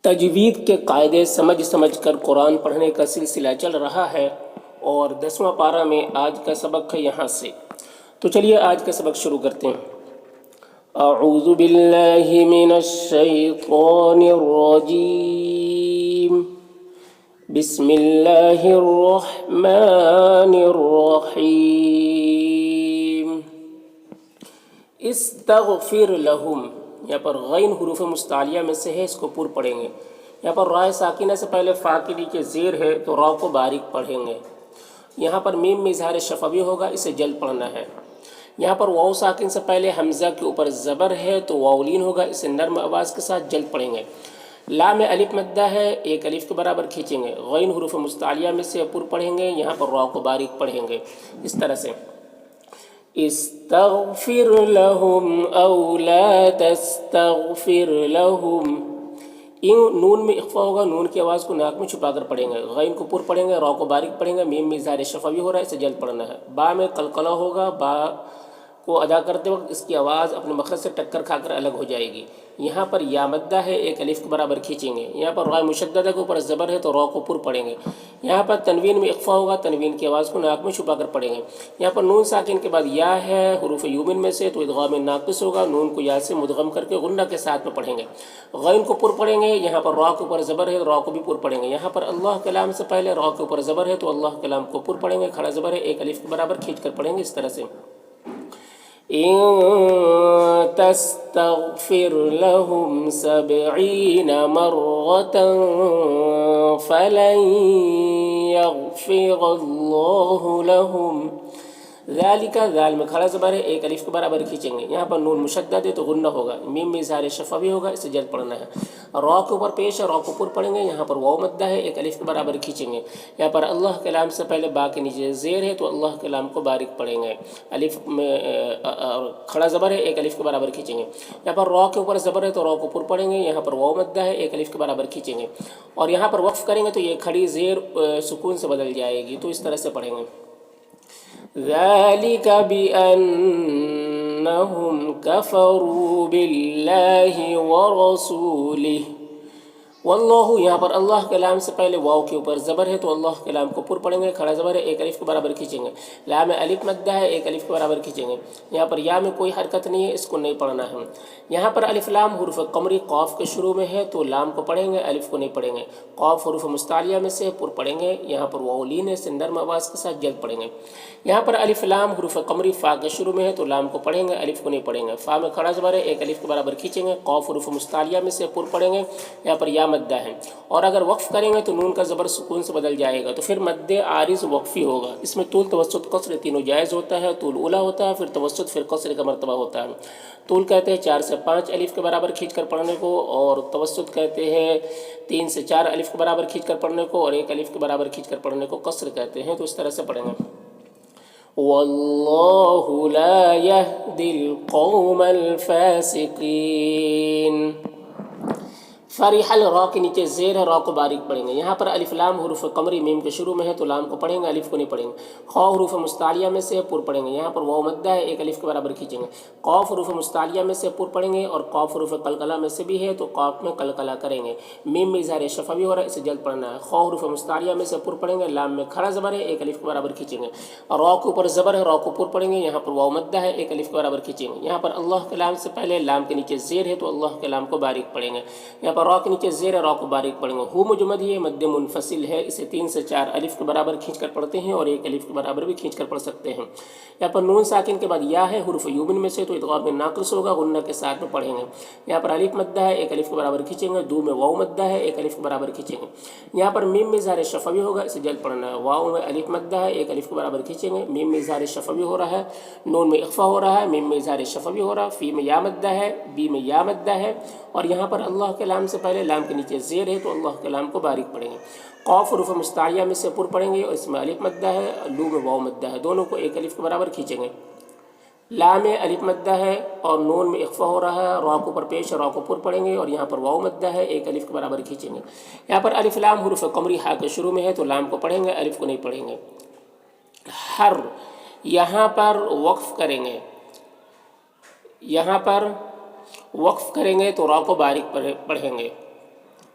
تجوید کے قاعدے سمجھ کر قرآن پڑھنے کا سلسلہ چل رہا ہے اور 10واں پارہ میں آج کا سبق ہے یہاں سے۔ تو چلیے آج کا سبق شروع کرتے ہیں۔ اعوذ باللہ من الشیطان الرجیم، بسم اللہ الرحمن الرحیم۔ استغفر لہم، یہاں پر غین حروف مستعلیہ میں سے ہے، اس کو پر پڑھیں گے۔ یہاں پر رائے ساکنہ سے پہلے فا کے نیچے زیر ہے تو را کو باریک پڑھیں گے۔ یہاں پر میم میں اظہار شفوی ہوگا، اسے جلد پڑھنا ہے۔ یہاں پر واو ساکن سے پہلے حمزہ کے اوپر زبر ہے تو واولین ہوگا، اسے نرم آواز کے ساتھ جلد پڑھیں گے۔ لام میں الف مدہ ہے، ایک الف کے برابر کھینچیں گے۔ غین حروف مستعلیہ میں سے پر پڑھیں گے، یہاں پر را کو باریک پڑھیں گے اس طرح سے۔ استغفر لهم او لا تستغفر لهم، نون میں اخفا ہوگا، نون کی آواز کو ناک میں چھپا کر پڑھیں گے۔ غین کو پر پڑھیں گے، را کو باریک پڑھیں گے، میم میں اظہار شفوی ہو رہا ہے، اسے جلد پڑھنا ہے۔ با میں قلقلہ ہوگا، با کو ادا کرتے وقت اس کی آواز اپنے مخرج سے ٹکر کھا کر الگ ہو جائے گی۔ یہاں پر یا مدہ ہے، ایک الف کے برابر کھینچیں گے۔ یہاں پر را مشددہ کے اوپر زبر ہے تو را کو پر پڑھیں گے۔ یہاں پر تنوین میں اخفا ہوگا، تنوین کی آواز کو ناک میں چھپا کر پڑھیں گے۔ یہاں پر نون ساکن کے بعد یا ہے حروف یومن میں سے تو ادغام ناقص ہوگا، نون کو یا سے مدغم کر کے غنہ کے ساتھ میں پڑھیں گے۔ غین کو پر پڑھیں گے، یہاں پر را کے اوپر زبر ہے، را کو بھی پر پڑھیں گے۔ یہاں پر اللہ کلام سے پہلے را کے اوپر زبر ہے تو اللہ کلام کو پر پڑھیں گے، کھڑا زبر ہے، ایک الف کے برابر کھینچ کر پڑھیں گے اس طرح سے۔ ان تستغفر لهم 70 مرة فلن يغفر الله لهم، ذالک، ذال میں کھڑا زبر ہے، ایک الف کے برابر کھینچیں گے۔ یہاں پر نون مشدد ہے تو غنہ ہوگا، میم میں اظہار شفوی ہوگا، اسے جلد پڑھنا ہے۔ را کے اوپر پیش ہے، را کو پر پڑھیں گے، یہاں پر واو مدہ ہے، ایک الف کے برابر کھینچیں گے۔ یہاں پر اللہ کلام سے پہلے با کے نیچے زیر ہے تو اللہ کلام کو باریک پڑھیں گے، الف میں کھڑا زبر ہے، ایک الف کے برابر کھینچیں گے۔ یہاں پر را کے اوپر زبر ہے تو را کو پر پڑھیں گے، یہاں پر واو مدہ ہے، ایک الف کے برابر کھینچیں گے۔ اور یہاں پر وقف کریں گے تو یہ کھڑی زیر سکون سے بدل جائے گی، تو اس طرح سے پڑھیں گے۔ ذَلِكَ بِأَنَّهُمْ كَفَرُوا بِاللَّهِ وَرَسُولِهِ، واللہ، یہاں پر اللہ کلام سے پہلے واو کے اوپر زبر ہے تو اللہ کلام کو پر پڑھیں گے، کھڑا زبر ہے، ایک الف کے برابر کھینچیں گے۔ لام میں الف مدہ ہے، ایک الف کے برابر کھینچیں گے۔ یہاں پر یا میں کوئی حرکت نہیں ہے، اس کو نہیں پڑھنا ہے۔ یہاں پر الف لام حروف قمری قاف کے شروع میں ہے تو لام کو پڑھیں گے، الف کو نہیں پڑھیں گے۔ قاف حروف مستعلیہ میں سے پر پڑھیں گے، یہاں پر واولین ہے، نرم آواز کے ساتھ جلد پڑھیں گے۔ یہاں پر الف لام حروف قمری فا کے شروع میں ہے تو لام کو پڑھیں گے، الف کو نہیں پڑھیں گے۔ فا میں کھڑا زبر ہے، ایک الف کے برابر کھینچیں گے۔ قاف حروف مستعلیہ میں سے پر پڑھیں گے، یہاں پر یا مدہ ہے۔ اور اگر وقف کریں گے تو نون کا زبر سکون سے بدل جائے گا، تو پھر مد عارض وقفی ہوگا۔ اس میں طول، توسط، قصر تینوں جائز ہوتا ہے۔ طول اولا ہوتا ہے، پھر توسط، پھر قصر کا مرتبہ ہوتا ہے۔ طول کہتے ہیں 4 سے 5 الف کے برابر کھینچ کر پڑھنے کو، اور توسط کہتے ہیں 3 سے 4 الف کے برابر کھینچ کر پڑھنے کو، اور 1 الف کے برابر کھینچ کر پڑھنے کو قصر کہتے ہیں، تو اس طرح سے پڑھیں گے۔ واللہ لا يهدي القوم الفاسقین۔ فرحل، را کے نیچے زیر ہے، را کو باریک پڑھیں گے۔ یہاں پر الف لام حروف قمری میم کے شروع میں ہے تو لام کو پڑھیں گے، الف کو نہیں پڑھیں گے۔ خا حروف مستعلیہ میں سے پر پڑھیں گے، یہاں پر واو مدہ ہے، ایک الف کے برابر کھینچیں گے۔ قاف حروف مستعلیہ میں سے پر پڑھیں گے، اور قاف حروف قلقلہ میں سے بھی ہے تو قاف میں قلقلہ کریں گے۔ میم میں اظہار شفوی ہو رہا ہے، اسے جلد پڑھنا ہے۔ خا حروف مستعلیہ میں سے پر پڑھیں گے، لام میں کھڑا زبر ہے، ایک الف کے برابر کھینچیں گے۔ اور را کے اوپر زبر ہے، را کو پر پڑھیں گے، یہاں پر واو مدہ ہے، ایک الف کے برابر کھینچیں گے۔ یہاں پر اللہ کلام سے پہلے لام کے نیچے زیر ہے تو اللہ کلام کو باریک پڑھیں گے، یہاں پر را کے نیچے زیر ہے، را کو باریک پڑھیں گے۔ ہو مجمد یہ مد منفصل ہے، اسے 3 سے 4 الف کے برابر کھینچ کر پڑھتے ہیں، اور 1 الف کے برابر بھی کھینچ کر پڑھ سکتے ہیں۔ یہاں پر نون ساکن کے بعد یا ہے حروف یومن میں سے تو ادغام ناقص ہوگا، غنہ کے ساتھ میں پڑھیں گے۔ یہاں پر الف مدہ ہے، 1 الف کے برابر کھینچیں گے۔ دو میں واو مدہ ہے، 1 الف کے برابر کھینچیں گے۔ یہاں پر میم میں اظہار شفوی ہوگا، اسے جلد پڑھنا ہے۔ واو میں الف مدہ ہے، 1 الف کے برابر کھینچیں گے۔ میم میں اظہار شفوی ہو رہا ہے، نون میں اخفا ہو رہا ہے، میم میں اظہار شفوی ہو رہا ہے۔ فی میں یا مدہ ہے، بی میں یا مدہ ہے، اور یہاں پر اللہ کے لام سے پہلے لام کے نیچے زیر ہے تو اللہ کے لام کو باریک پڑھیں گے۔ قاف حروف مستعلیہ میں سے پر پڑھیں گے، اور اس میں الف مدہ ہے، لو میں واو مدہ ہے، دونوں کو 1 الف کے برابر کھینچیں گے۔ لا میں الف مدہ ہے اور نون میں اخفا ہو رہا ہے، را کو پر پیش ہے، را کو پر پڑھیں گے، اور یہاں پر واو مدہ ہے، 1 الف کے برابر کھینچیں گے۔ یہاں پر الف لام حروف قمری ہا کے شروع میں ہے تو لام کو پڑھیں گے، الف کو نہیں پڑھیں گے۔ ہر، یہاں پر وقف کریں گے، یہاں پر وقف کریں گے تو را کو باریک پڑھیں گے۔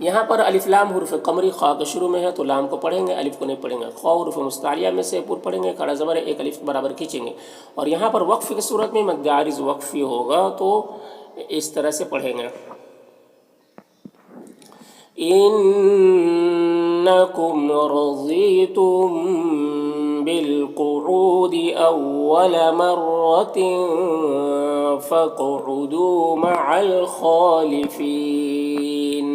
یہاں پر الف لام حروف قمری خا کے شروع میں ہے تو لام کو پڑھیں گے، الف کو نہیں پڑھیں گے۔ خا حروف مستعلیہ میں سے پر پڑھیں گے، کھڑا زبر ہے، ایک الف برابر کھینچیں گے، اور یہاں پر وقف کی صورت میں مد عارض وقفی ہوگا تو اس طرح سے پڑھیں گے۔ انکم رضیتم بالقعود اول مرة فاقعدوا مع الخالفین۔